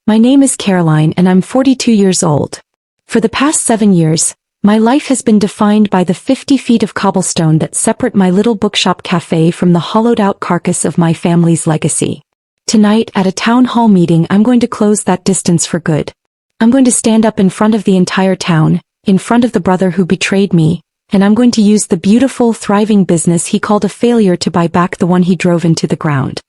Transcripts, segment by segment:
My name is Caroline and I'm 42 years old. For the past 7 years, my life has been defined by the 50 feet of cobblestone that separate my little bookshop cafe from the hollowed-out carcass of my family's legacy. Tonight, at a town hall meeting, I'm going to close that distance for good. I'm going to stand up in front of the entire town, in front of the brother who betrayed me, and I'm going to use the beautiful, thriving business he called a failure to buy back the one he drove into the ground.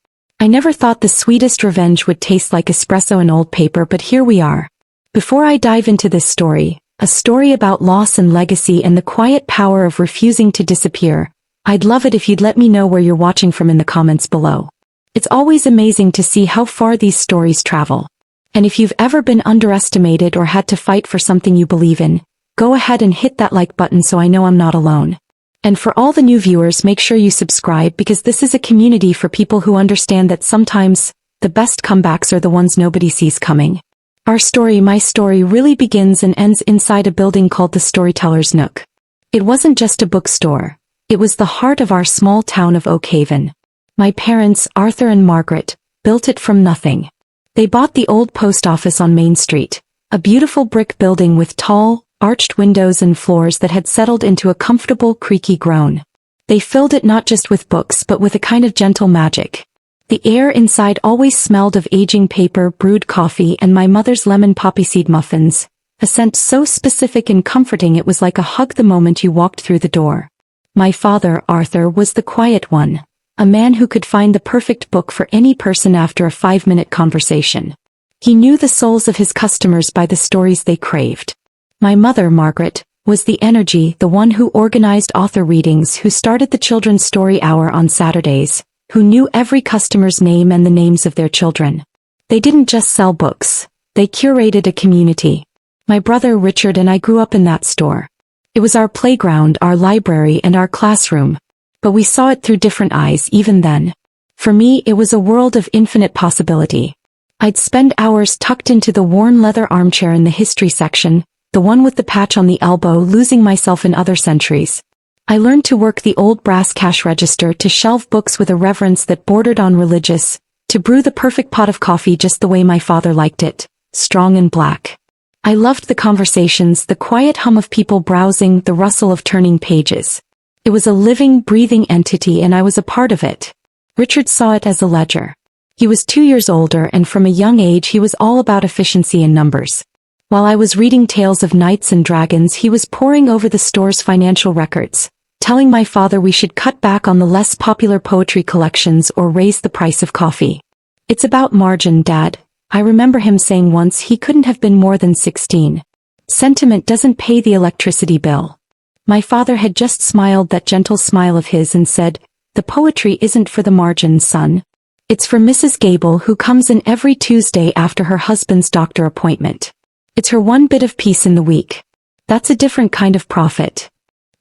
I never thought the sweetest revenge would taste like espresso and old paper, but here we are. Before I dive into this story, a story about loss and legacy and the quiet power of refusing to disappear, I'd love it if you'd let me know where you're watching from in the comments below. It's always amazing to see how far these stories travel. And if you've ever been underestimated or had to fight for something you believe in, go ahead and hit that like button so I know I'm not alone. And for all the new viewers, make sure you subscribe because this is a community for people who understand that sometimes the best comebacks are the ones nobody sees coming. Our story, my story, really begins and ends inside a building called the Storyteller's Nook. It wasn't just a bookstore. It was the heart of our small town of Oak Haven. My parents, Arthur and Margaret, built it from nothing. They bought the old post office on Main Street, a beautiful brick building with tall, arched windows and floors that had settled into a comfortable, creaky groan. They filled it not just with books but with a kind of gentle magic. The air inside always smelled of aging paper, brewed coffee, and my mother's lemon poppy seed muffins, a scent so specific and comforting it was like a hug the moment you walked through the door. My father, Arthur, was the quiet one. A man who could find the perfect book for any person after a 5-minute conversation. He knew the souls of his customers by the stories they craved. My mother, Margaret, was the energy, the one who organized author readings, who started the children's story hour on Saturdays, who knew every customer's name and the names of their children. They didn't just sell books, they curated a community. My brother Richard and I grew up in that store. It was our playground, our library, and our classroom. But we saw it through different eyes even then. For me, it was a world of infinite possibility. I'd spend hours tucked into the worn leather armchair in the history section, the one with the patch on the elbow, losing myself in other centuries. I learned to work the old brass cash register, to shelve books with a reverence that bordered on religious, to brew the perfect pot of coffee just the way my father liked it, strong and black. I loved the conversations, the quiet hum of people browsing, the rustle of turning pages. It was a living, breathing entity and I was a part of it. Richard saw it as a ledger. He was 2 years older and from a young age he was all about efficiency and numbers. While I was reading tales of knights and dragons, he was poring over the store's financial records, telling my father we should cut back on the less popular poetry collections or raise the price of coffee. "It's about margin, Dad," I remember him saying once. He couldn't have been more than 16. "Sentiment doesn't pay the electricity bill." My father had just smiled that gentle smile of his and said, "The poetry isn't for the margin, son. It's for Mrs. Gable, who comes in every Tuesday after her husband's doctor appointment. It's her one bit of peace in the week. That's a different kind of profit."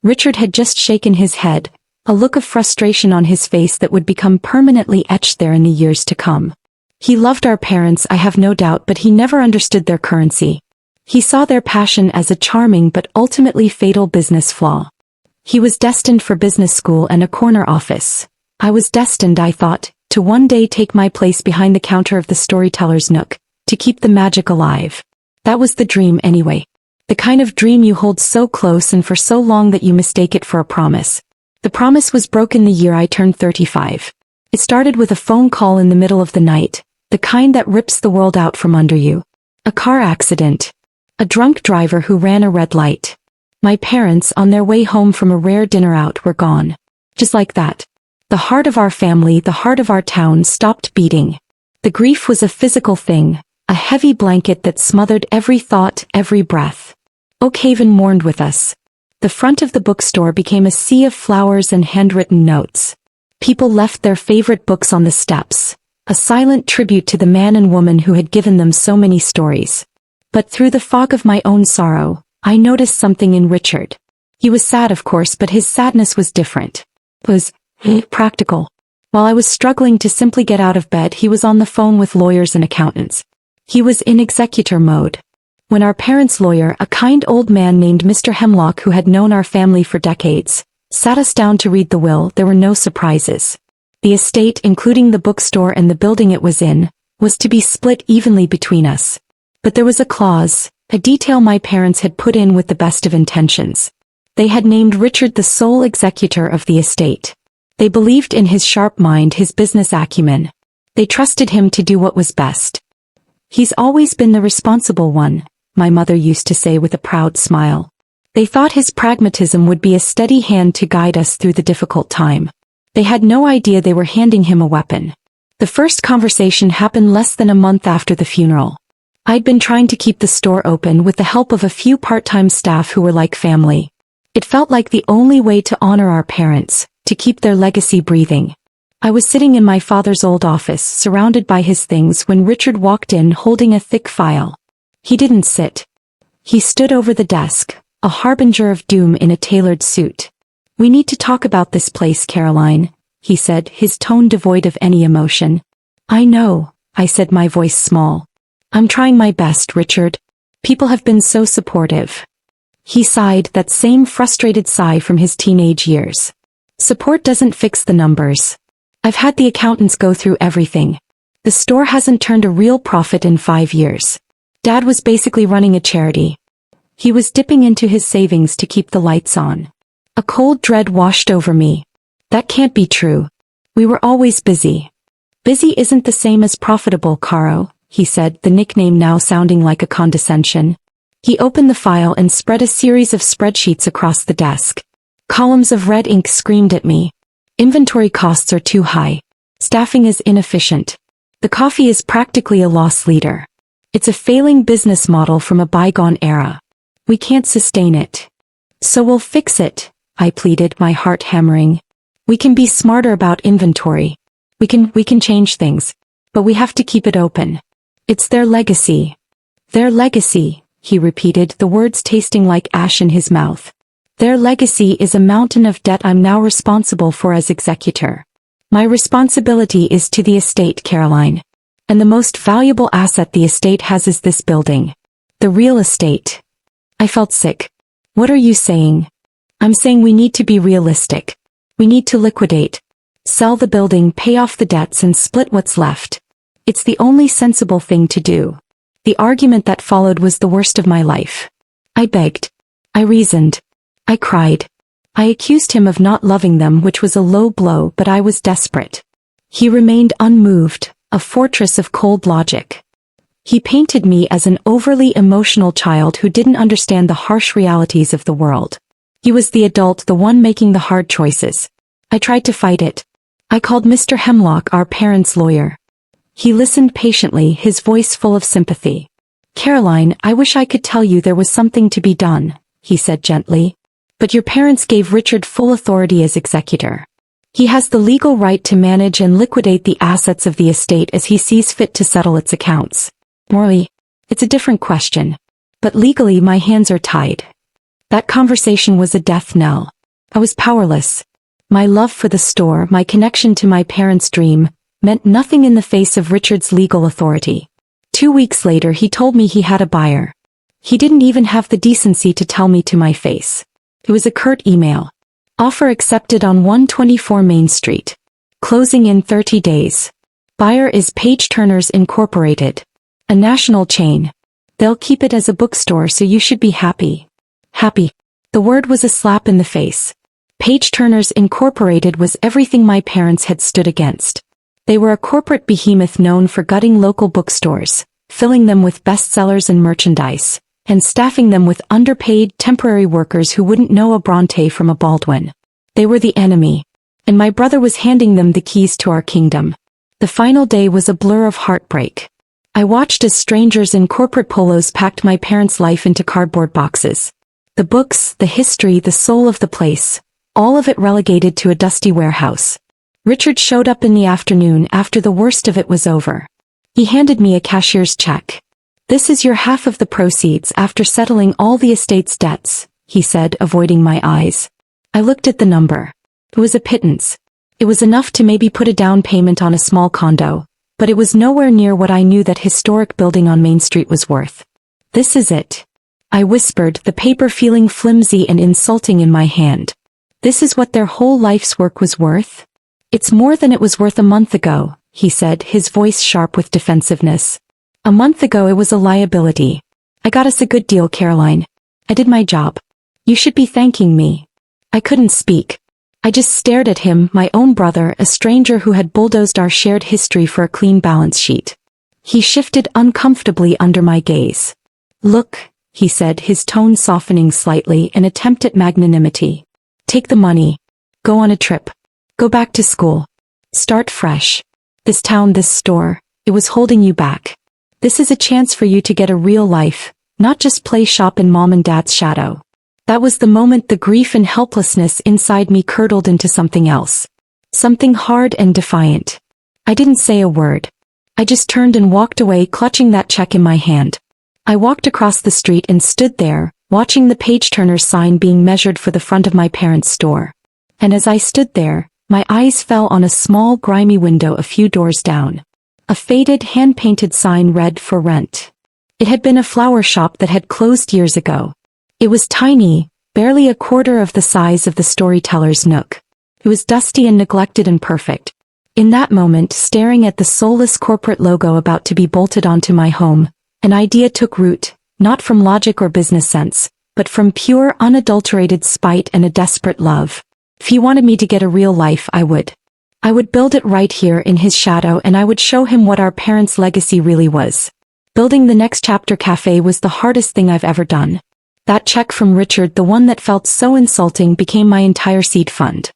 Richard had just shaken his head, a look of frustration on his face that would become permanently etched there in the years to come. He loved our parents, I have no doubt, but he never understood their currency. He saw their passion as a charming but ultimately fatal business flaw. He was destined for business school and a corner office. I was destined, I thought, to one day take my place behind the counter of the Storyteller's Nook, to keep the magic alive. That was the dream anyway. The kind of dream you hold so close and for so long that you mistake it for a promise. The promise was broken the year I turned 35. It started with a phone call in the middle of the night, the kind that rips the world out from under you. A car accident. A drunk driver who ran a red light. My parents, on their way home from a rare dinner out, were gone. Just like that. The heart of our family, the heart of our town, stopped beating. The grief was a physical thing, a heavy blanket that smothered every thought, every breath. Oak Haven mourned with us. The front of the bookstore became a sea of flowers and handwritten notes. People left their favorite books on the steps, a silent tribute to the man and woman who had given them so many stories. But through the fog of my own sorrow, I noticed something in Richard. He was sad, of course, but his sadness was different. It was practical. While I was struggling to simply get out of bed, he was on the phone with lawyers and accountants. He was in executor mode. When our parents' lawyer, a kind old man named Mr. Hemlock who had known our family for decades, sat us down to read the will, there were no surprises. The estate, including the bookstore and the building it was in, was to be split evenly between us. But there was a clause, a detail my parents had put in with the best of intentions. They had named Richard the sole executor of the estate. They believed in his sharp mind, his business acumen. They trusted him to do what was best. "He's always been the responsible one," my mother used to say with a proud smile. They thought his pragmatism would be a steady hand to guide us through the difficult time. They had no idea they were handing him a weapon. The first conversation happened less than a month after the funeral. I'd been trying to keep the store open with the help of a few part-time staff who were like family. It felt like the only way to honor our parents, to keep their legacy breathing. I was sitting in my father's old office, surrounded by his things, when Richard walked in holding a thick file. He didn't sit. He stood over the desk, a harbinger of doom in a tailored suit. "We need to talk about this place, Caroline," he said, his tone devoid of any emotion. "I know," I said, my voice small. "I'm trying my best, Richard. People have been so supportive." He sighed, that same frustrated sigh from his teenage years. "Support doesn't fix the numbers. I've had the accountants go through everything. The store hasn't turned a real profit in 5 years. Dad was basically running a charity. He was dipping into his savings to keep the lights on." A cold dread washed over me. That can't be true. We were always busy. "Busy isn't the same as profitable, Caro," he said, the nickname now sounding like a condescension. He opened the file and spread a series of spreadsheets across the desk. Columns of red ink screamed at me. "Inventory costs are too high. Staffing is inefficient. The coffee is practically a loss leader. It's a failing business model from a bygone era. We can't sustain it." "So we'll fix it," I pleaded, my heart hammering. "We can be smarter about inventory. We can change things. But we have to keep it open. It's their legacy." "Their legacy," he repeated, the words tasting like ash in his mouth. "Their legacy is a mountain of debt I'm now responsible for as executor. My responsibility is to the estate, Caroline. And the most valuable asset the estate has is this building. The real estate." I felt sick. "What are you saying?" "I'm saying we need to be realistic. We need to liquidate. Sell the building, pay off the debts, and split what's left. It's the only sensible thing to do." The argument that followed was the worst of my life. I begged. I reasoned. I cried. I accused him of not loving them, which was a low blow, but I was desperate. He remained unmoved, a fortress of cold logic. He painted me as an overly emotional child who didn't understand the harsh realities of the world. He was the adult, the one making the hard choices. I tried to fight it. I called Mr. Hemlock, our parents' lawyer. He listened patiently, his voice full of sympathy. "Caroline, I wish I could tell you there was something to be done," he said gently. "But your parents gave Richard full authority as executor. He has the legal right to manage and liquidate the assets of the estate as he sees fit to settle its accounts. Morally, it's a different question. But legally my hands are tied." That conversation was a death knell. I was powerless. My love for the store, my connection to my parents' dream, meant nothing in the face of Richard's legal authority. 2 weeks later he told me he had a buyer. He didn't even have the decency to tell me to my face. It was a curt email. "Offer accepted on 124 Main Street. Closing in 30 days. Buyer is Page Turners Incorporated. A national chain. They'll keep it as a bookstore, so you should be happy." Happy. The word was a slap in the face. Page Turners Incorporated was everything my parents had stood against. They were a corporate behemoth known for gutting local bookstores, filling them with bestsellers and merchandise, and staffing them with underpaid temporary workers who wouldn't know a Bronte from a Baldwin. They were the enemy, and my brother was handing them the keys to our kingdom. The final day was a blur of heartbreak. I watched as strangers in corporate polos packed my parents' life into cardboard boxes. The books, the history, the soul of the place, all of it relegated to a dusty warehouse. Richard showed up in the afternoon after the worst of it was over. He handed me a cashier's check. "This is your half of the proceeds after settling all the estate's debts," he said, avoiding my eyes. I looked at the number. It was a pittance. It was enough to maybe put a down payment on a small condo, but it was nowhere near what I knew that historic building on Main Street was worth. "This is it," I whispered, the paper feeling flimsy and insulting in my hand. "This is what their whole life's work was worth?" "It's more than it was worth a month ago," he said, his voice sharp with defensiveness. A month ago it was a liability. I got us a good deal, Caroline. I did my job. You should be thanking me. I couldn't speak. I just stared at him, my own brother, a stranger who had bulldozed our shared history for a clean balance sheet. He shifted uncomfortably under my gaze. Look, he said, his tone softening slightly, an attempt at magnanimity. Take the money. Go on a trip. Go back to school. Start fresh. This town, this store, it was holding you back. This is a chance for you to get a real life, not just play shop in mom and dad's shadow. That was the moment the grief and helplessness inside me curdled into something else. Something hard and defiant. I didn't say a word. I just turned and walked away, clutching that check in my hand. I walked across the street and stood there, watching the page-turner sign being measured for the front of my parents' store. And as I stood there, my eyes fell on a small, grimy window a few doors down. A faded, hand-painted sign read "For Rent." It had been a flower shop that had closed years ago. It was tiny, barely a quarter of the size of the storyteller's nook. It was dusty and neglected and perfect. In that moment, staring at the soulless corporate logo about to be bolted onto my home, an idea took root, not from logic or business sense, but from pure, unadulterated spite and a desperate love. If he wanted me to get a real life, I would. I would build it right here in his shadow, and I would show him what our parents' legacy really was. Building the next chapter cafe was the hardest thing I've ever done. That check from Richard, the one that felt so insulting, became my entire seed fund.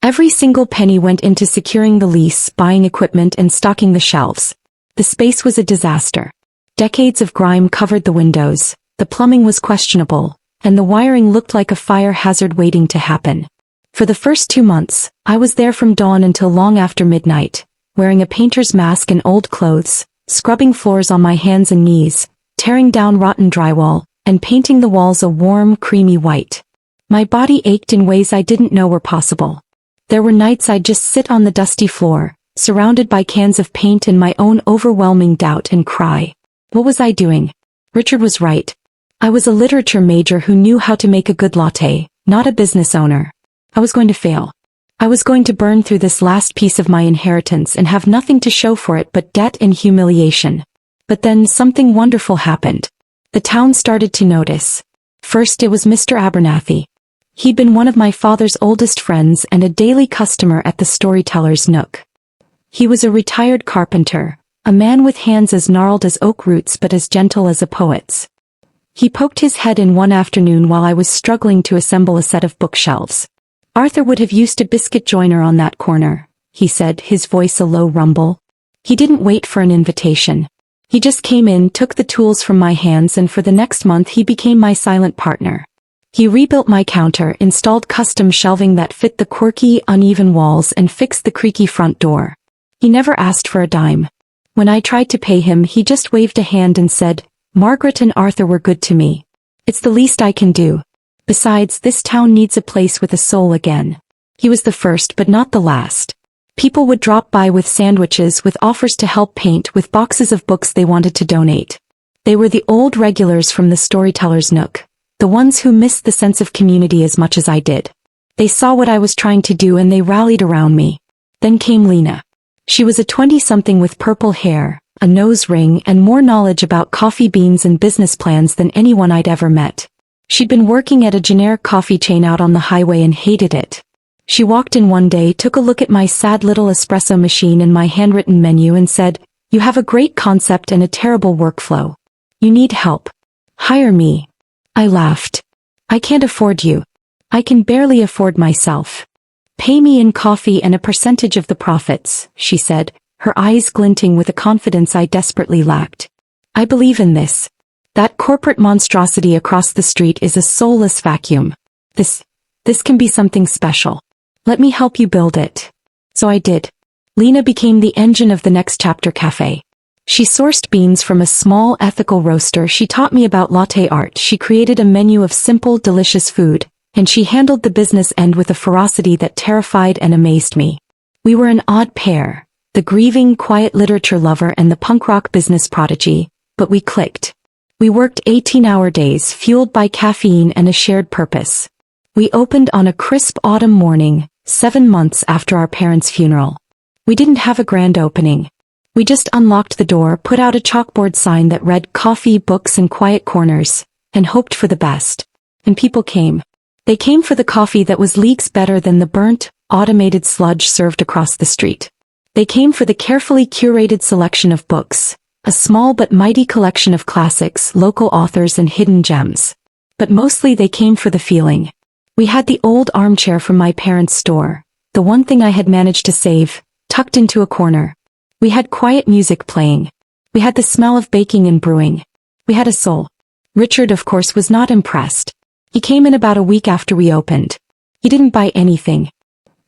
Every single penny went into securing the lease, buying equipment, and stocking the shelves. The space was a disaster. Decades of grime covered the windows, the plumbing was questionable, and the wiring looked like a fire hazard waiting to happen. For the first 2 months, I was there from dawn until long after midnight, wearing a painter's mask and old clothes, scrubbing floors on my hands and knees, tearing down rotten drywall, and painting the walls a warm, creamy white. My body ached in ways I didn't know were possible. There were nights I'd just sit on the dusty floor, surrounded by cans of paint and my own overwhelming doubt, and cry. What was I doing? Richard was right. I was a literature major who knew how to make a good latte, not a business owner. I was going to fail. I was going to burn through this last piece of my inheritance and have nothing to show for it but debt and humiliation. But then something wonderful happened. The town started to notice. First, it was Mr. Abernathy. He'd been one of my father's oldest friends and a daily customer at the storyteller's nook. He was a retired carpenter, a man with hands as gnarled as oak roots but as gentle as a poet's. He poked his head in one afternoon while I was struggling to assemble a set of bookshelves. Arthur would have used a biscuit joiner on that corner, he said, his voice a low rumble. He didn't wait for an invitation. He just came in, took the tools from my hands, and for the next month he became my silent partner. He rebuilt my counter, installed custom shelving that fit the quirky, uneven walls, and fixed the creaky front door. He never asked for a dime. When I tried to pay him, he just waved a hand and said, "Margaret and Arthur were good to me. It's the least I can do. Besides, this town needs a place with a soul again." He was the first but not the last. People would drop by with sandwiches, with offers to help paint, with boxes of books they wanted to donate. They were the old regulars from the storyteller's nook, the ones who missed the sense of community as much as I did. They saw what I was trying to do and they rallied around me. Then came Lena. She was a 20-something with purple hair, a nose ring, and more knowledge about coffee beans and business plans than anyone I'd ever met. She'd been working at a generic coffee chain out on the highway and hated it. She walked in one day, took a look at my sad little espresso machine and my handwritten menu and said, "You have a great concept and a terrible workflow. You need help. Hire me." I laughed. "I can't afford you. I can barely afford myself. Pay me in coffee and a percentage of the profits," she said, her eyes glinting with a confidence I desperately lacked. "I believe in this. That corporate monstrosity across the street is a soulless vacuum. This can be something special. Let me help you build it." So I did. Lena became the engine of the next chapter cafe. She sourced beans from a small ethical roaster, she taught me about latte art, she created a menu of simple, delicious food, and she handled the business end with a ferocity that terrified and amazed me. We were an odd pair, the grieving, quiet literature lover and the punk rock business prodigy, but we clicked. We worked 18-hour days, fueled by caffeine and a shared purpose. We opened on a crisp autumn morning, 7 months after our parents' funeral. We didn't have a grand opening. We just unlocked the door, put out a chalkboard sign that read coffee, books, and quiet corners, and hoped for the best. And people came. They came for the coffee that was leagues better than the burnt, automated sludge served across the street. They came for the carefully curated selection of books, a small but mighty collection of classics, local authors, and hidden gems. But mostly they came for the feeling. We had the old armchair from my parents' store, the one thing I had managed to save, tucked into a corner. We had quiet music playing. We had the smell of baking and brewing. We had a soul. Richard, of course, was not impressed. He came in about a week after we opened. He didn't buy anything.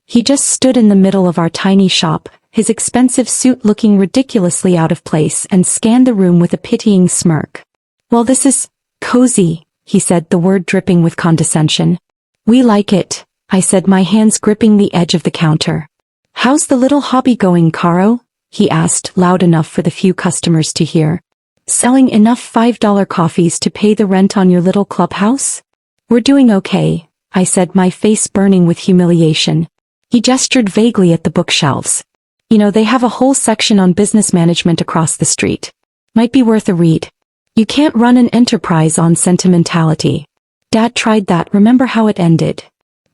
He just stood in the middle of our tiny shop, his expensive suit looking ridiculously out of place, and scanned the room with a pitying smirk. "Well, this is cozy," he said, the word dripping with condescension. "We like it," I said, my hands gripping the edge of the counter. "How's the little hobby going, Caro?" he asked, loud enough for the few customers to hear. "Selling enough $5 coffees to pay the rent on your little clubhouse?" "We're doing okay," I said, my face burning with humiliation. He gestured vaguely at the bookshelves. "You know, they have a whole section on business management across the street. Might be worth a read. You can't run an enterprise on sentimentality. Dad tried that, remember how it ended?"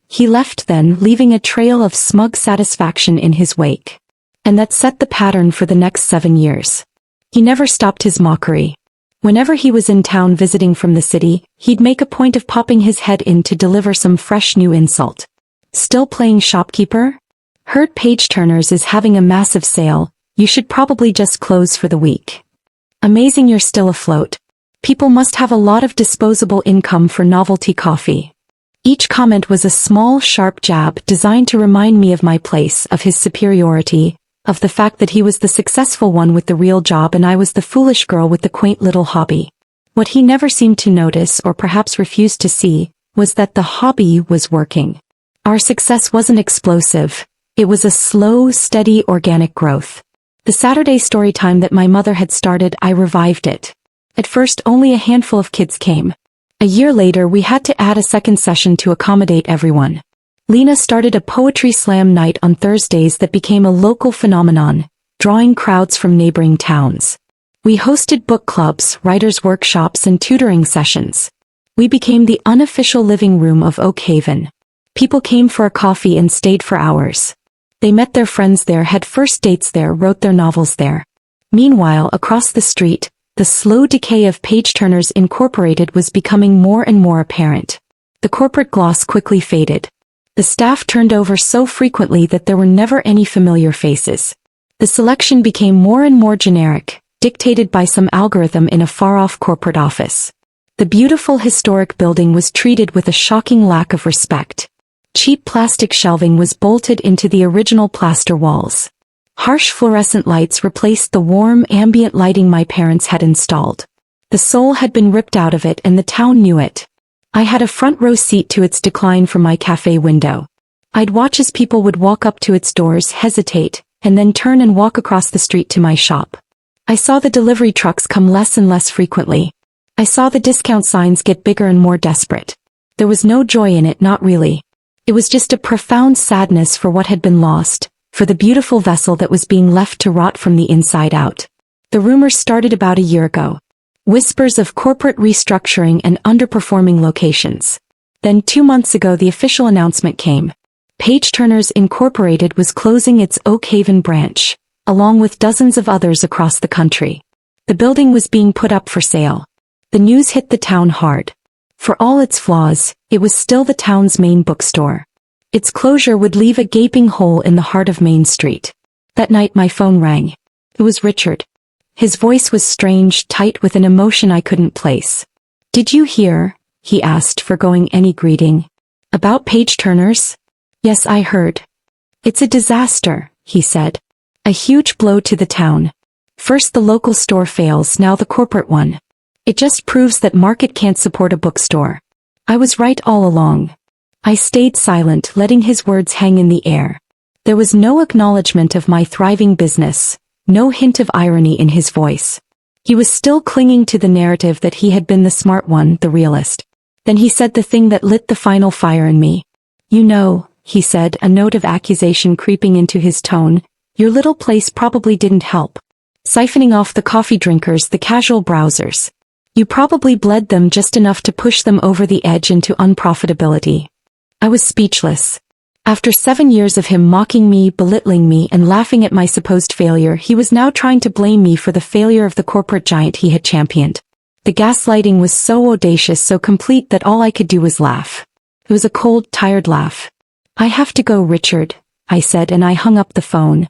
He left then, leaving a trail of smug satisfaction in his wake. And that set the pattern for the next 7 years. He never stopped his mockery. Whenever he was in town visiting from the city, he'd make a point of popping his head in to deliver some fresh new insult. "Still playing shopkeeper? Heard Page Turner's is having a massive sale, you should probably just close for the week. Amazing you're still afloat. People must have a lot of disposable income for novelty coffee." Each comment was a small, sharp jab designed to remind me of my place, of his superiority, of the fact that he was the successful one with the real job and I was the foolish girl with the quaint little hobby. What he never seemed to notice, or perhaps refused to see, was that the hobby was working. Our success wasn't explosive. It was a slow, steady, organic growth. The Saturday story time that my mother had started, I revived it. At first only a handful of kids came. A year later we had to add a second session to accommodate everyone. Lena started a poetry slam night on Thursdays that became a local phenomenon, drawing crowds from neighboring towns. We hosted book clubs, writers' workshops, and tutoring sessions. We became the unofficial living room of Oak Haven. People came for a coffee and stayed for hours. They met their friends there, had first dates there, wrote their novels there. Meanwhile, across the street, the slow decay of Page Turner's Incorporated was becoming more and more apparent. The corporate gloss quickly faded. The staff turned over so frequently that there were never any familiar faces. The selection became more and more generic, dictated by some algorithm in a far-off corporate office. The beautiful historic building was treated with a shocking lack of respect. Cheap plastic shelving was bolted into the original plaster walls. Harsh fluorescent lights replaced the warm, ambient lighting my parents had installed. The soul had been ripped out of it and the town knew it. I had a front row seat to its decline from my cafe window. I'd watch as people would walk up to its doors, hesitate, and then turn and walk across the street to my shop. I saw the delivery trucks come less and less frequently. I saw the discount signs get bigger and more desperate. There was no joy in it, not really. It was just a profound sadness for what had been lost, for the beautiful vessel that was being left to rot from the inside out. The rumors started about a year ago. Whispers of corporate restructuring and underperforming locations. Then 2 months ago the official announcement came. Page Turner's Incorporated was closing its Oak Haven branch, along with dozens of others across the country. The building was being put up for sale. The news hit the town hard. For all its flaws, it was still the town's main bookstore. Its closure would leave a gaping hole in the heart of Main Street. That night my phone rang. It was Richard. His voice was strange, tight with an emotion I couldn't place. "Did you hear?" he asked, forgoing any greeting. "About Page Turner's?" "Yes, I heard. It's a disaster," he said. "A huge blow to the town. First the local store fails, now the corporate one. It just proves that market can't support a bookstore. I was right all along." I stayed silent, letting his words hang in the air. There was no acknowledgement of my thriving business, no hint of irony in his voice. He was still clinging to the narrative that he had been the smart one, the realist. Then he said the thing that lit the final fire in me. "You know," he said, a note of accusation creeping into his tone, Your little place probably didn't help. Siphoning off the coffee drinkers, the casual browsers. You probably bled them just enough to push them over the edge into unprofitability. I was speechless. After 7 years of him mocking me, belittling me, and laughing at my supposed failure, he was now trying to blame me for the failure of the corporate giant he had championed. The gaslighting was so audacious, so complete that all I could do was laugh. It was a cold, tired laugh. "I have to go, Richard," I said, and I hung up the phone.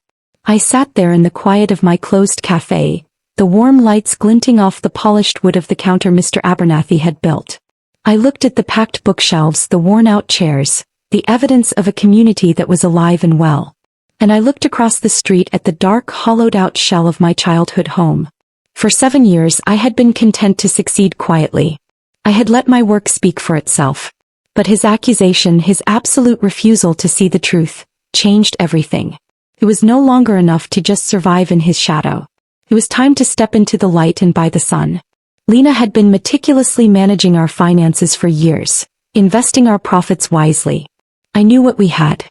I sat there in the quiet of my closed café, the warm lights glinting off the polished wood of the counter Mr. Abernathy had built. I looked at the packed bookshelves, the worn-out chairs, the evidence of a community that was alive and well. And I looked across the street at the dark, hollowed-out shell of my childhood home. For 7 years I had been content to succeed quietly. I had let my work speak for itself. But his accusation, his absolute refusal to see the truth, changed everything. It was no longer enough to just survive in his shadow. It was time to step into the light and by the sun. Lena had been meticulously managing our finances for years, investing our profits wisely. I knew what we had.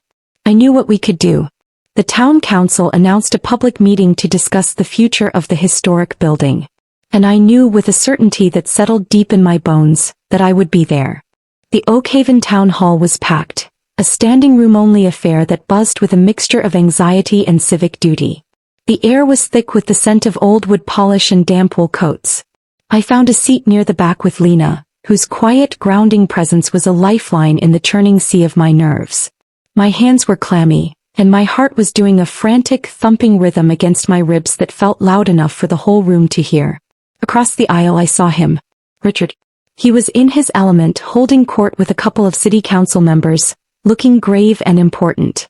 I knew what we could do. The town council announced a public meeting to discuss the future of the historic building. And I knew with a certainty that settled deep in my bones that I would be there. The Oakhaven Town Hall was packed, a standing-room-only affair that buzzed with a mixture of anxiety and civic duty. The air was thick with the scent of old wood polish and damp wool coats. I found a seat near the back with Lena, whose quiet, grounding presence was a lifeline in the churning sea of my nerves. My hands were clammy, and my heart was doing a frantic, thumping rhythm against my ribs that felt loud enough for the whole room to hear. Across the aisle I saw him. Richard. He was in his element, holding court with a couple of city council members, looking grave and important.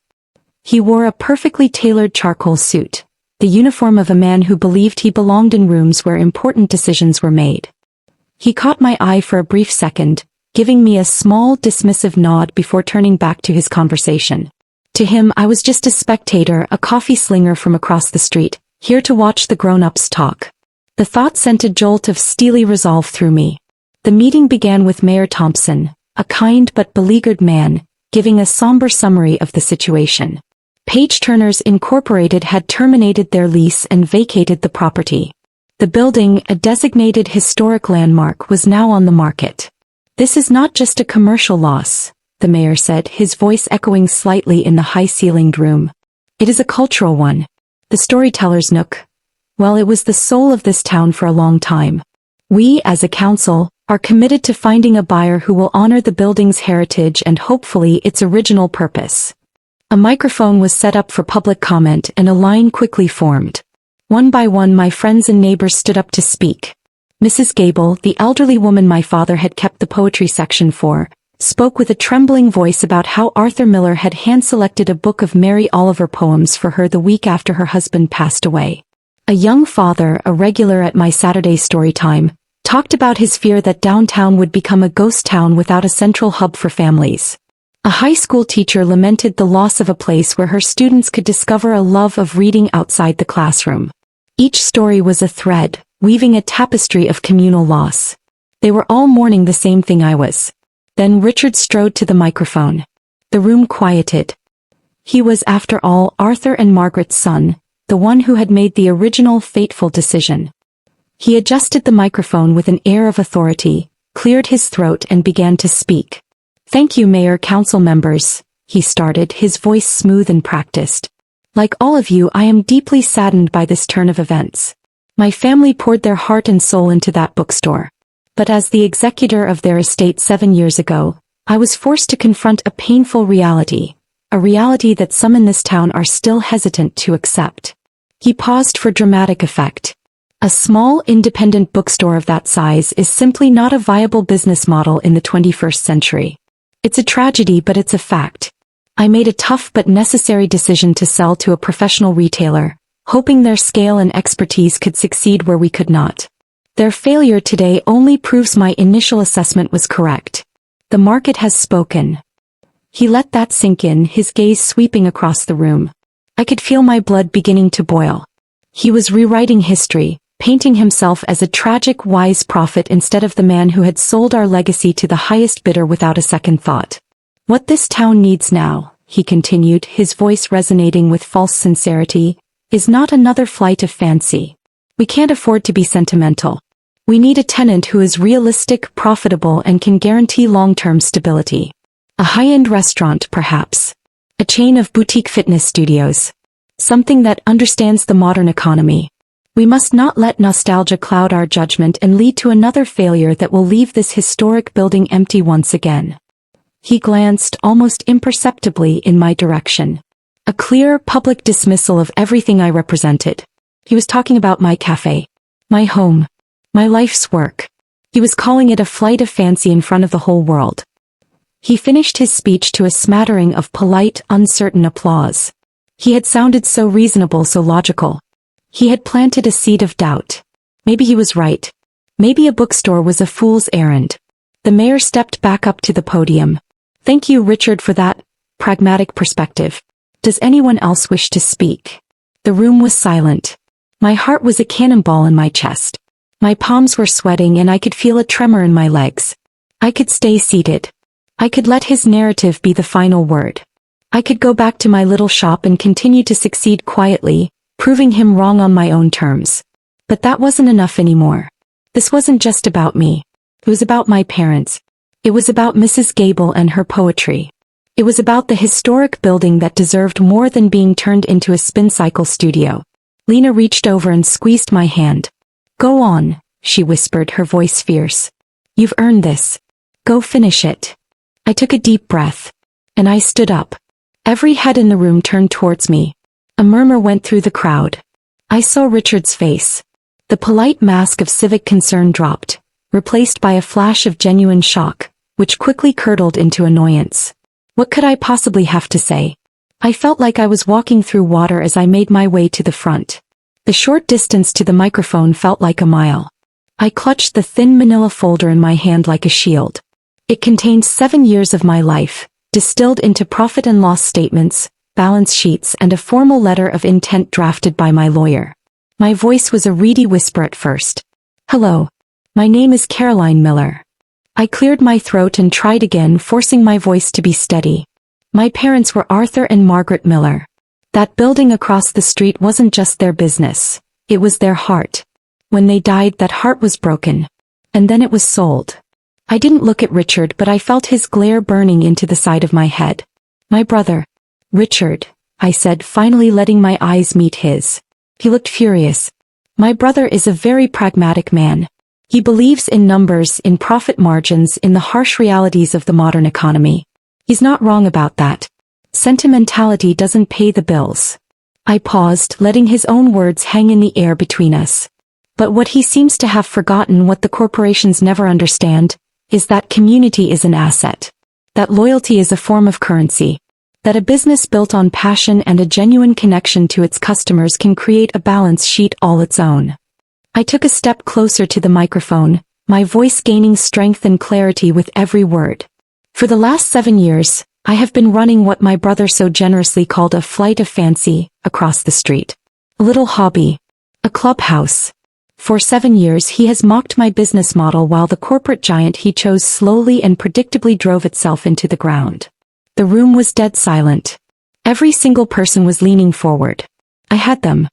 He wore a perfectly tailored charcoal suit, the uniform of a man who believed he belonged in rooms where important decisions were made. He caught my eye for a brief second, giving me a small, dismissive nod before turning back to his conversation. To him I was just a spectator, a coffee slinger from across the street, here to watch the grown-ups talk. The thought sent a jolt of steely resolve through me. The meeting began with Mayor Thompson, a kind but beleaguered man, giving a somber summary of the situation. Page Turners Incorporated had terminated their lease and vacated the property. The building, a designated historic landmark, was now on the market. "This is not just a commercial loss," the mayor said, his voice echoing slightly in the high-ceilinged room. "It is a cultural one. The storyteller's nook. Well, it was the soul of this town for a long time. We, as a council, are committed to finding a buyer who will honor the building's heritage and hopefully its original purpose." A microphone was set up for public comment and a line quickly formed. One by one my friends and neighbors stood up to speak. Mrs. Gable, the elderly woman my father had kept the poetry section for, spoke with a trembling voice about how Arthur Miller had hand-selected a book of Mary Oliver poems for her the week after her husband passed away. A young father, a regular at my Saturday story time, talked about his fear that downtown would become a ghost town without a central hub for families. A high school teacher lamented the loss of a place where her students could discover a love of reading outside the classroom. Each story was a thread, weaving a tapestry of communal loss. They were all mourning the same thing I was. Then Richard strode to the microphone. The room quieted. He was, after all, Arthur and Margaret's son, the one who had made the original fateful decision. He adjusted the microphone with an air of authority, cleared his throat and began to speak. "Thank you, Mayor, council members," he started, his voice smooth and practiced. "Like all of you, I am deeply saddened by this turn of events. My family poured their heart and soul into that bookstore. But as the executor of their estate 7 years ago, I was forced to confront a painful reality, a reality that some in this town are still hesitant to accept." He paused for dramatic effect. A small, independent bookstore of that size is simply not a viable business model in the 21st century. It's a tragedy, but it's a fact. I made a tough but necessary decision to sell to a professional retailer, hoping their scale and expertise could succeed where we could not. Their failure today only proves my initial assessment was correct. The market has spoken. He let that sink in, his gaze sweeping across the room. I could feel my blood beginning to boil. He was rewriting history, painting himself as a tragic, wise prophet instead of the man who had sold our legacy to the highest bidder without a second thought. "What this town needs now," he continued, his voice resonating with false sincerity, is not another flight of fancy. We can't afford to be sentimental. We need a tenant who is realistic, profitable, and can guarantee long-term stability. A high-end restaurant, perhaps. A chain of boutique fitness studios. Something that understands the modern economy. We must not let nostalgia cloud our judgment and lead to another failure that will leave this historic building empty once again. He glanced almost imperceptibly in my direction. A clear, public dismissal of everything I represented. He was talking about my café. My home. My life's work. He was calling it a flight of fancy in front of the whole world. He finished his speech to a smattering of polite, uncertain applause. He had sounded so reasonable, so logical. He had planted a seed of doubt. Maybe he was right. Maybe a bookstore was a fool's errand. The mayor stepped back up to the podium. Thank you, Richard, for that pragmatic perspective. Does anyone else wish to speak? The room was silent. My heart was a cannonball in my chest. My palms were sweating and I could feel a tremor in my legs. I could stay seated. I could let his narrative be the final word. I could go back to my little shop and continue to succeed quietly, proving him wrong on my own terms. But that wasn't enough anymore. This wasn't just about me. It was about my parents. It was about Mrs. Gable and her poetry. It was about the historic building that deserved more than being turned into a spin-cycle studio. Lena reached over and squeezed my hand. Go on, she whispered, her voice fierce. You've earned this. Go finish it. I took a deep breath. And I stood up. Every head in the room turned towards me. A murmur went through the crowd. I saw Richard's face. The polite mask of civic concern dropped, replaced by a flash of genuine shock, which quickly curdled into annoyance. What could I possibly have to say? I felt like I was walking through water as I made my way to the front. The short distance to the microphone felt like a mile. I clutched the thin manila folder in my hand like a shield. It contained 7 years of my life, distilled into profit and loss statements, balance sheets, and a formal letter of intent drafted by my lawyer. My voice was a reedy whisper at first. Hello. My name is Caroline Miller. I cleared my throat and tried again, forcing my voice to be steady. My parents were Arthur and Margaret Miller. That building across the street wasn't just their business. It was their heart. When they died, that heart was broken. And then it was sold. I didn't look at Richard, but I felt his glare burning into the side of my head. My brother. Richard, I said, finally letting my eyes meet his. He looked furious. My brother is a very pragmatic man. He believes in numbers, in profit margins, in the harsh realities of the modern economy. He's not wrong about that. Sentimentality doesn't pay the bills. I paused, letting his own words hang in the air between us. But what he seems to have forgotten, what the corporations never understand, is that community is an asset. That loyalty is a form of currency. That a business built on passion and a genuine connection to its customers can create a balance sheet all its own. I took a step closer to the microphone, my voice gaining strength and clarity with every word. For the last 7 years, I have been running what my brother so generously called a flight of fancy, across the street. A little hobby. A clubhouse. For 7 years he has mocked my business model while the corporate giant he chose slowly and predictably drove itself into the ground. The room was dead silent. Every single person was leaning forward. I had them.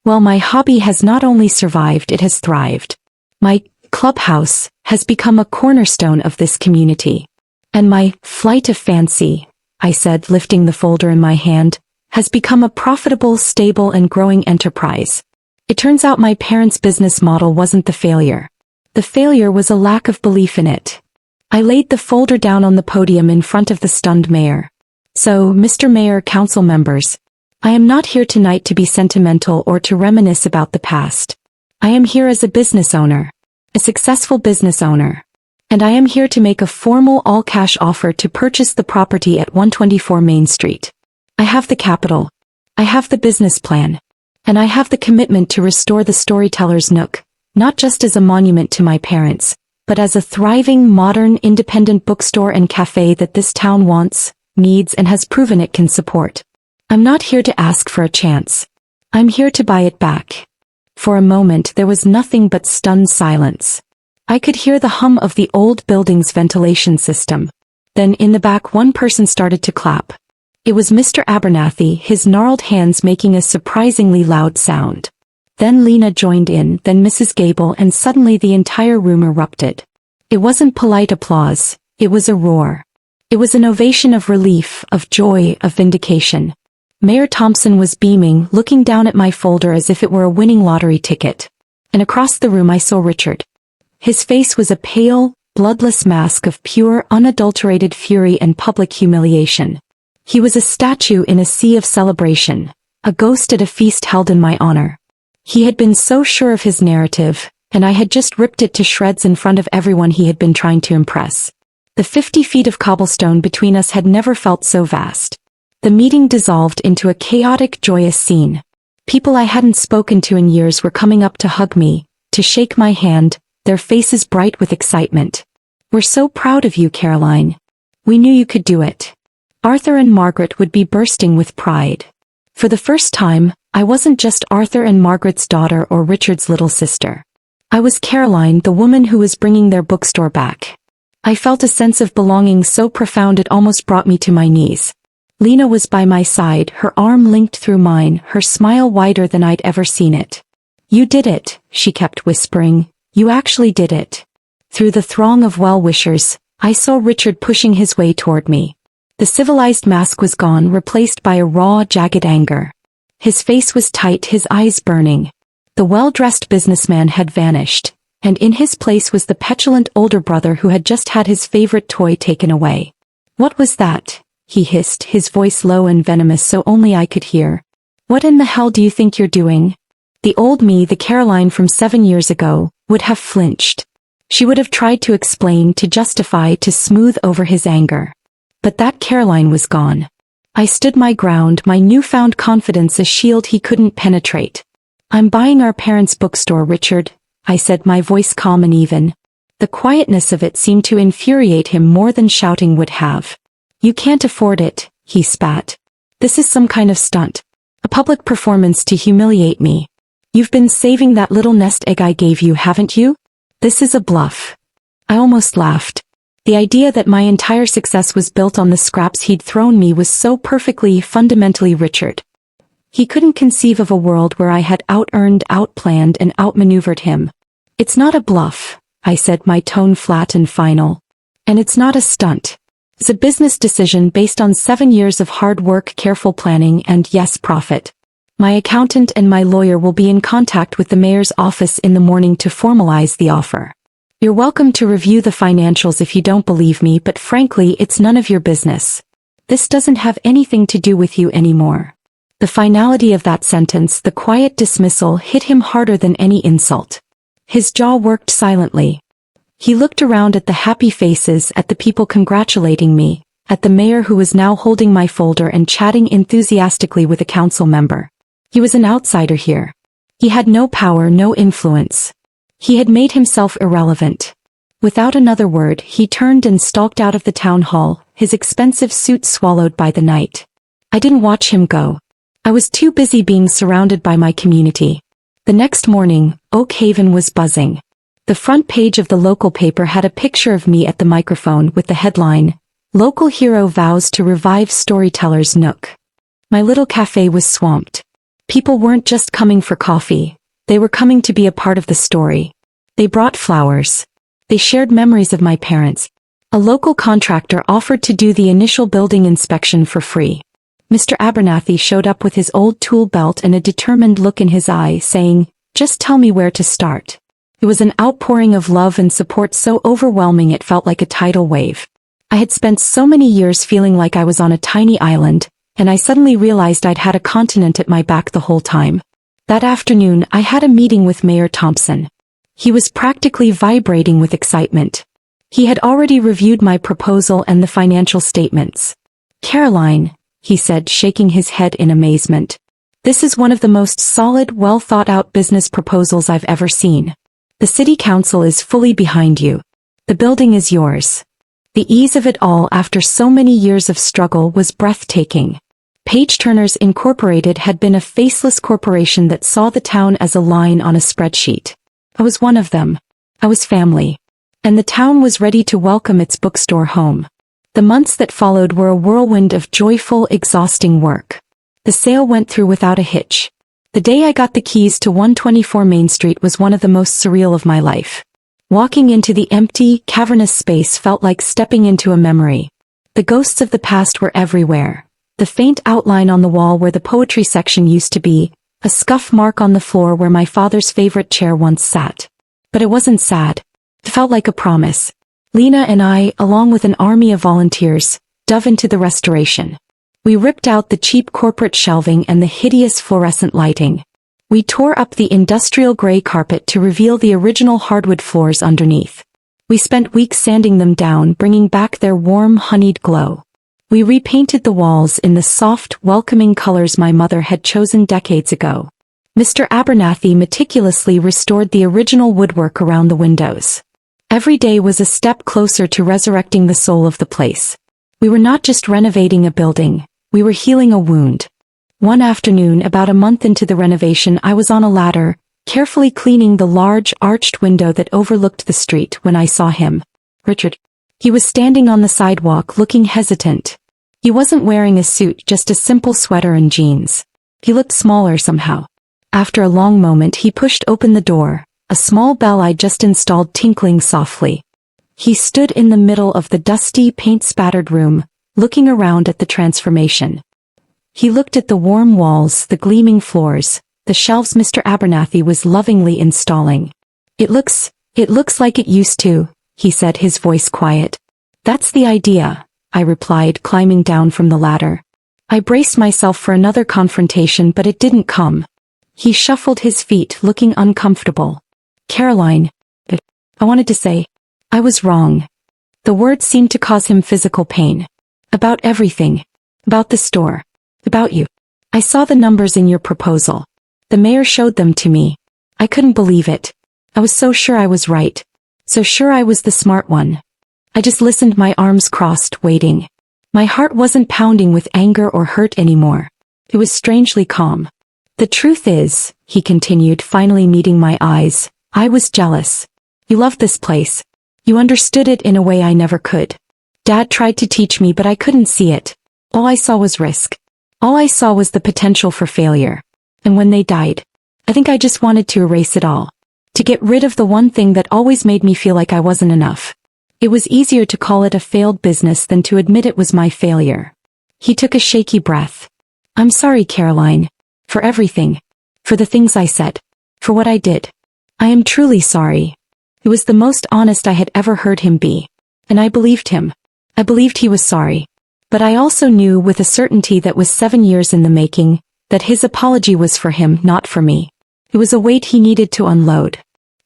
Well, my hobby has not only survived, it has thrived. My clubhouse has become a cornerstone of this community. And my flight of fancy, I said, lifting the folder in my hand, has become a profitable, stable, and growing enterprise. It turns out my parents' business model wasn't the failure. The failure was a lack of belief in it. I laid the folder down on the podium in front of the stunned mayor. So, Mr. Mayor, council members, I am not here tonight to be sentimental or to reminisce about the past. I am here as a business owner. A successful business owner. And I am here to make a formal all-cash offer to purchase the property at 124 Main Street. I have the capital. I have the business plan. And I have the commitment to restore the Storyteller's Nook, not just as a monument to my parents, but as a thriving, modern, independent bookstore and café that this town wants, needs, and has proven it can support. I'm not here to ask for a chance. I'm here to buy it back. For a moment there was nothing but stunned silence. I could hear the hum of the old building's ventilation system. Then in the back one person started to clap. It was Mr. Abernathy, his gnarled hands making a surprisingly loud sound. Then Lena joined in, then Mrs. Gable, and suddenly the entire room erupted. It wasn't polite applause, it was a roar. It was an ovation of relief, of joy, of vindication. Mayor Thompson was beaming, looking down at my folder as if it were a winning lottery ticket. And across the room I saw Richard. His face was a pale, bloodless mask of pure, unadulterated fury and public humiliation. He was a statue in a sea of celebration, a ghost at a feast held in my honor. He had been so sure of his narrative, and I had just ripped it to shreds in front of everyone he had been trying to impress. The 50 feet of cobblestone between us had never felt so vast. The meeting dissolved into a chaotic, joyous scene. People I hadn't spoken to in years were coming up to hug me, to shake my hand, their faces bright with excitement. "We're so proud of you, Caroline. We knew you could do it." Arthur and Margaret would be bursting with pride. For the first time, I wasn't just Arthur and Margaret's daughter or Richard's little sister. I was Caroline, the woman who was bringing their bookstore back. I felt a sense of belonging so profound it almost brought me to my knees. Lena was by my side, her arm linked through mine, her smile wider than I'd ever seen it. "You did it," she kept whispering. "You actually did it." Through the throng of well-wishers, I saw Richard pushing his way toward me. The civilized mask was gone, replaced by a raw, jagged anger. His face was tight, his eyes burning. The well-dressed businessman had vanished, and in his place was the petulant older brother who had just had his favorite toy taken away. "What was that?" he hissed, his voice low and venomous so only I could hear. "What in the hell do you think you're doing?" The old me, the Caroline from 7 years ago, would have flinched. She would have tried to explain, to justify, to smooth over his anger. But that Caroline was gone. I stood my ground, my newfound confidence a shield he couldn't penetrate. "I'm buying our parents' bookstore, Richard," I said, my voice calm and even. The quietness of it seemed to infuriate him more than shouting would have. "You can't afford it," he spat. "This is some kind of stunt. A public performance to humiliate me. You've been saving that little nest egg I gave you, haven't you? This is a bluff." I almost laughed. The idea that my entire success was built on the scraps he'd thrown me was so perfectly, fundamentally Richard. He couldn't conceive of a world where I had out-earned, out-planned, and outmaneuvered him. "It's not a bluff," I said, my tone flat and final. "And it's not a stunt. It's a business decision based on 7 years of hard work, careful planning, and, yes, profit. My accountant and my lawyer will be in contact with the mayor's office in the morning to formalize the offer. You're welcome to review the financials if you don't believe me, but frankly, it's none of your business. This doesn't have anything to do with you anymore." The finality of that sentence, the quiet dismissal, hit him harder than any insult. His jaw worked silently. He looked around at the happy faces, at the people congratulating me, at the mayor who was now holding my folder and chatting enthusiastically with a council member. He was an outsider here. He had no power, no influence. He had made himself irrelevant. Without another word, he turned and stalked out of the town hall, his expensive suit swallowed by the night. I didn't watch him go. I was too busy being surrounded by my community. The next morning, Oak Haven was buzzing. The front page of the local paper had a picture of me at the microphone with the headline, "Local Hero Vows to Revive Storyteller's Nook." My little café was swamped. People weren't just coming for coffee. They were coming to be a part of the story. They brought flowers. They shared memories of my parents. A local contractor offered to do the initial building inspection for free. Mr. Abernathy showed up with his old tool belt and a determined look in his eye, saying, "Just tell me where to start." It was an outpouring of love and support so overwhelming it felt like a tidal wave. I had spent so many years feeling like I was on a tiny island, and I suddenly realized I'd had a continent at my back the whole time. That afternoon, I had a meeting with Mayor Thompson. He was practically vibrating with excitement. He had already reviewed my proposal and the financial statements. "Caroline," he said, shaking his head in amazement. "This is one of the most solid, well-thought-out business proposals I've ever seen. The city council is fully behind you. The building is yours." The ease of it all after so many years of struggle was breathtaking. Page Turners Incorporated had been a faceless corporation that saw the town as a line on a spreadsheet. I was one of them. I was family. And the town was ready to welcome its bookstore home. The months that followed were a whirlwind of joyful, exhausting work. The sale went through without a hitch. The day I got the keys to 124 Main Street was one of the most surreal of my life. Walking into the empty, cavernous space felt like stepping into a memory. The ghosts of the past were everywhere. The faint outline on the wall where the poetry section used to be, a scuff mark on the floor where my father's favorite chair once sat. But it wasn't sad. It felt like a promise. Lena and I, along with an army of volunteers, dove into the restoration. We ripped out the cheap corporate shelving and the hideous fluorescent lighting. We tore up the industrial gray carpet to reveal the original hardwood floors underneath. We spent weeks sanding them down, bringing back their warm, honeyed glow. We repainted the walls in the soft, welcoming colors my mother had chosen decades ago. Mr. Abernathy meticulously restored the original woodwork around the windows. Every day was a step closer to resurrecting the soul of the place. We were not just renovating a building, we were healing a wound. One afternoon, about a month into the renovation, I was on a ladder, carefully cleaning the large, arched window that overlooked the street when I saw him. Richard. He was standing on the sidewalk looking hesitant. He wasn't wearing a suit, just a simple sweater and jeans. He looked smaller somehow. After a long moment he pushed open the door, a small bell I'd just installed tinkling softly. He stood in the middle of the dusty, paint-spattered room, looking around at the transformation. He looked at the warm walls, the gleaming floors, the shelves Mr. Abernathy was lovingly installing. It looks like it used to, he said, his voice quiet. That's the idea, I replied, climbing down from the ladder. I braced myself for another confrontation, but it didn't come. He shuffled his feet, looking uncomfortable. Caroline, I wanted to say, I was wrong. The words seemed to cause him physical pain. About everything. About the store. About you. I saw the numbers in your proposal. The mayor showed them to me. I couldn't believe it. I was so sure I was right. So sure I was the smart one. I just listened, my arms crossed, waiting. My heart wasn't pounding with anger or hurt anymore. It was strangely calm. The truth is, he continued, finally meeting my eyes, I was jealous. You loved this place. You understood it in a way I never could. Dad tried to teach me, but I couldn't see it. All I saw was risk. All I saw was the potential for failure. And when they died, I think I just wanted to erase it all. To get rid of the one thing that always made me feel like I wasn't enough. It was easier to call it a failed business than to admit it was my failure. He took a shaky breath. I'm sorry, Caroline. For everything. For the things I said. For what I did. I am truly sorry. It was the most honest I had ever heard him be. And I believed him. I believed he was sorry. But I also knew with a certainty that was 7 years in the making, that his apology was for him, not for me. It was a weight he needed to unload.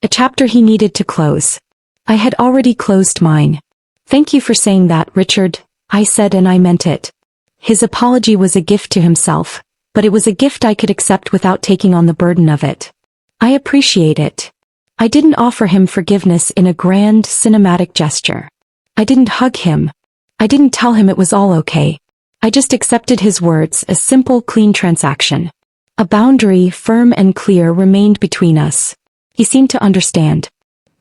A chapter he needed to close. I had already closed mine. Thank you for saying that, Richard, I said, and I meant it. His apology was a gift to himself, but it was a gift I could accept without taking on the burden of it. I appreciate it. I didn't offer him forgiveness in a grand, cinematic gesture. I didn't hug him. I didn't tell him it was all okay. I just accepted his words, a simple, clean transaction. A boundary, firm and clear, remained between us. He seemed to understand.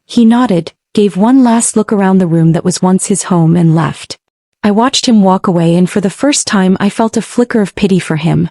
He nodded, gave one last look around the room that was once his home, and left. I watched him walk away, and for the first time I felt a flicker of pity for him.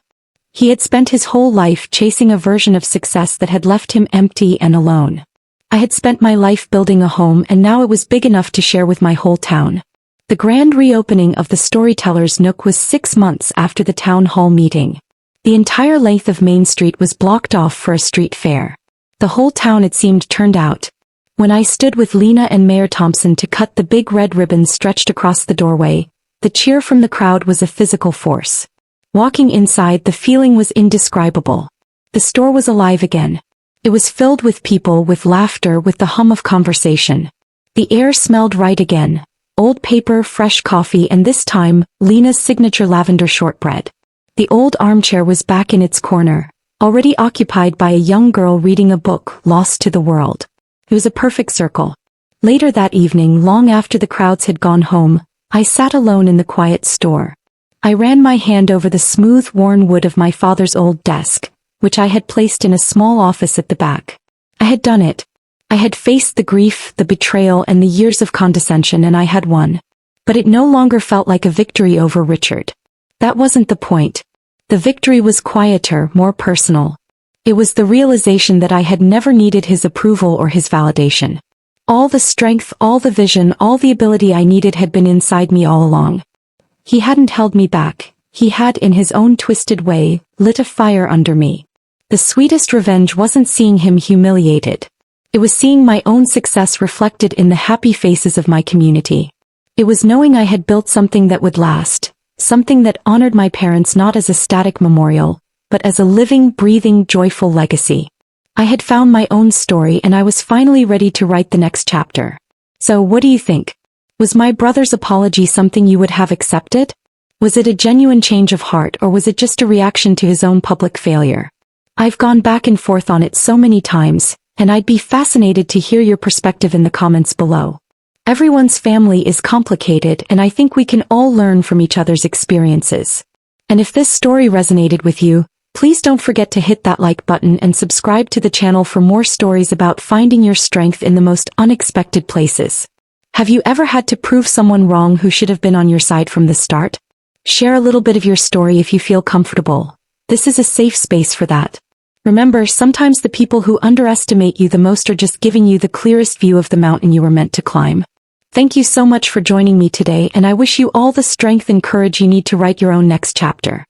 He had spent his whole life chasing a version of success that had left him empty and alone. I had spent my life building a home, and now it was big enough to share with my whole town. The grand reopening of the Storyteller's Nook was 6 months after the town hall meeting. The entire length of Main Street was blocked off for a street fair. The whole town, it seemed, turned out. When I stood with Lena and Mayor Thompson to cut the big red ribbons stretched across the doorway, the cheer from the crowd was a physical force. Walking inside, the feeling was indescribable. The store was alive again. It was filled with people, with laughter, with the hum of conversation. The air smelled right again. Old paper, fresh coffee, and this time, Lena's signature lavender shortbread. The old armchair was back in its corner, already occupied by a young girl reading a book, lost to the world. It was a perfect circle. Later that evening, long after the crowds had gone home, I sat alone in the quiet store. I ran my hand over the smooth, worn wood of my father's old desk, which I had placed in a small office at the back. I had done it. I had faced the grief, the betrayal, and the years of condescension, and I had won. But it no longer felt like a victory over Richard. That wasn't the point. The victory was quieter, more personal. It was the realization that I had never needed his approval or his validation. All the strength, all the vision, all the ability I needed had been inside me all along. He hadn't held me back. He had, in his own twisted way, lit a fire under me. The sweetest revenge wasn't seeing him humiliated. It was seeing my own success reflected in the happy faces of my community. It was knowing I had built something that would last, something that honored my parents not as a static memorial, but as a living, breathing, joyful legacy. I had found my own story and I was finally ready to write the next chapter. So what do you think? Was my brother's apology something you would have accepted? Was it a genuine change of heart or was it just a reaction to his own public failure? I've gone back and forth on it so many times, and I'd be fascinated to hear your perspective in the comments below. Everyone's family is complicated and I think we can all learn from each other's experiences. And if this story resonated with you, please don't forget to hit that like button and subscribe to the channel for more stories about finding your strength in the most unexpected places. Have you ever had to prove someone wrong who should have been on your side from the start? Share a little bit of your story if you feel comfortable. This is a safe space for that. Remember, sometimes the people who underestimate you the most are just giving you the clearest view of the mountain you were meant to climb. Thank you so much for joining me today, and I wish you all the strength and courage you need to write your own next chapter.